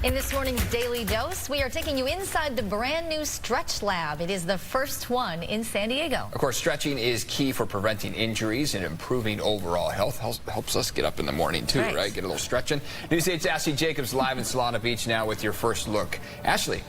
In this morning's Daily Dose, we are taking you inside the brand new StretchLab. It is the first one in San Diego. Of course, stretching is key for preventing injuries and improving overall health. Helps us get up in the morning too, right? Get a little stretching. News 8's Ashley Jacobs live in Solana Beach now with your first look. Ashley.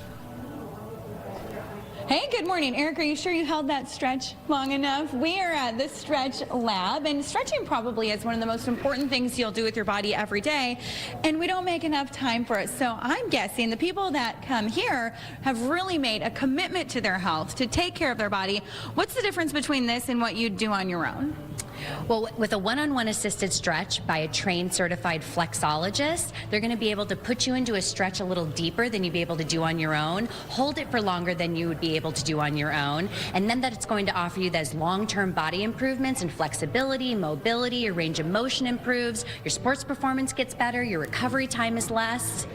Hey, good morning. Eric, are you sure you held that stretch long enough? We are at the StretchLab, and stretching probably is one of the most important things you'll do with your body every day, and we don't make enough time for it. So I'm guessing the people that come here have really made a commitment to their health, to take care of their body. What's the difference between this and what you do on your own? Well, with a one-on-one assisted stretch by a trained certified flexologist, they're going to be able to put you into a stretch a little deeper than you'd be able to do on your own, hold it for longer than you would be able to do on your own, and then that it's going to offer you those long-term body improvements in flexibility, mobility, your range of motion improves, your sports performance gets better, your recovery time is less.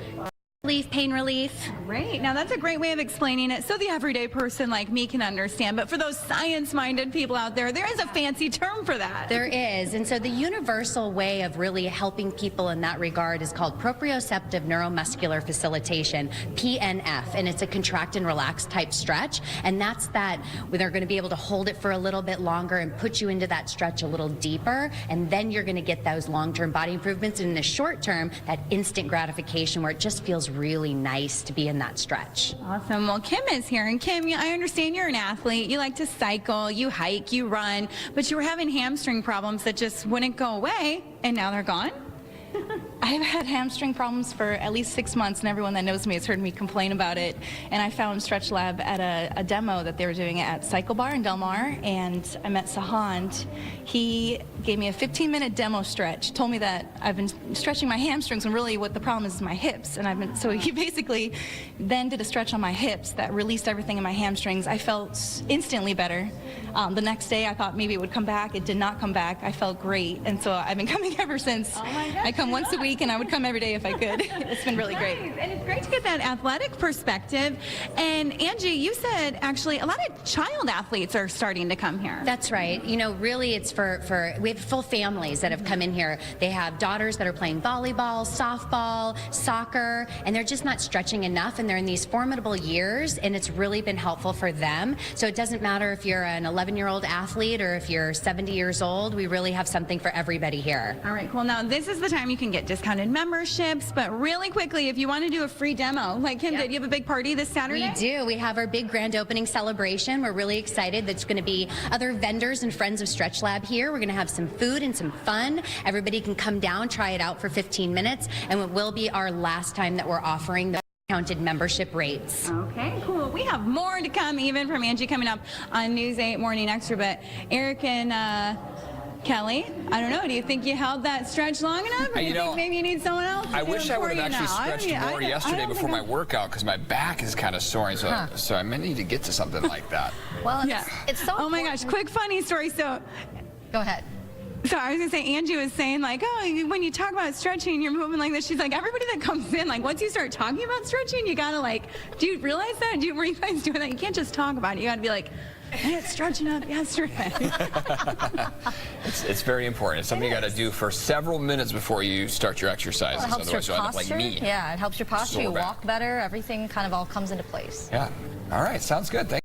Pain relief. Great. Now that's a great way of explaining it so the everyday person like me can understand. But for those science-minded people out there, there is a fancy term for that. There is. And so the universal way of really helping people in that regard is called proprioceptive neuromuscular facilitation, PNF. And it's a contract and relax type stretch. And that's that where they're going to be able to hold it for a little bit longer and put you into that stretch a little deeper. And then you're going to get those long-term body improvements. And in the short term, that instant gratification where it just feels really nice to be in that stretch. Awesome. Well, Kim is here. And Kim, I understand you're an athlete. You like to cycle, you hike, you run, but you were having hamstring problems that just wouldn't go away, and now they're gone? I've had hamstring problems for at least 6 months, and everyone that knows me has heard me complain about it. And I found StretchLab at a demo that they were doing at Cycle Bar in Del Mar, and I met Sahand. He gave me a 15-minute demo stretch, told me that I've been stretching my hamstrings, and really what the problem is my hips. And so he basically then did a stretch on my hips that released everything in my hamstrings. I felt instantly better. The next day I thought maybe it would come back. It did not come back. I felt great, and so I've been coming ever since. Oh my gosh. I come once a week, and I would come every day if I could. It's been really great. And it's great to get that athletic perspective. And Angie, you said actually a lot of child athletes are starting to come here. That's right. You know, really it's we have full families that have come in here. They have daughters that are playing volleyball, softball, soccer, and they're just not stretching enough, and they're in these formidable years, and it's really been helpful for them. So it doesn't matter if you're an 11-year-old athlete or if you're 70 years old, we really have something for everybody here. All right, cool. Now this is the time you can get discounted memberships, but really quickly, if you want to do a free demo, like Kim did, you have a big party this Saturday? We do. We have our big grand opening celebration. We're really excited. There's going to be other vendors and friends of StretchLab here. We're going to have some food and some fun. Everybody can come down, try it out for 15 minutes, and it will be our last time that we're offering the discounted membership rates. Okay, cool. We have more to come, even from Angie coming up on News 8 Morning Extra, but Eric and Kelly, I don't know, do you think you held that stretch long enough? Or do you think maybe you need someone else to I do wish it I for would have you actually now? stretched more yesterday before my workout because my back is kind of soaring, so I may need to get to something like that. Well, it's so Oh my gosh, quick funny story. So, go ahead. So I was going to say, Angie was saying like, oh, when you talk about stretching, you're moving like this. She's like, everybody that comes in, like once you start talking about stretching, you got to like, do you realize that? Were you guys doing that? You can't just talk about it. You got to be like, I had stretching up yesterday. It's very important. It's something you got to do for several minutes before you start your exercises. Well, it helps Otherwise, your you'll end up like posture. me. Yeah, it helps your posture. Sore You back. walk better. Everything kind of all comes into place. Yeah. All right. Sounds good. Thank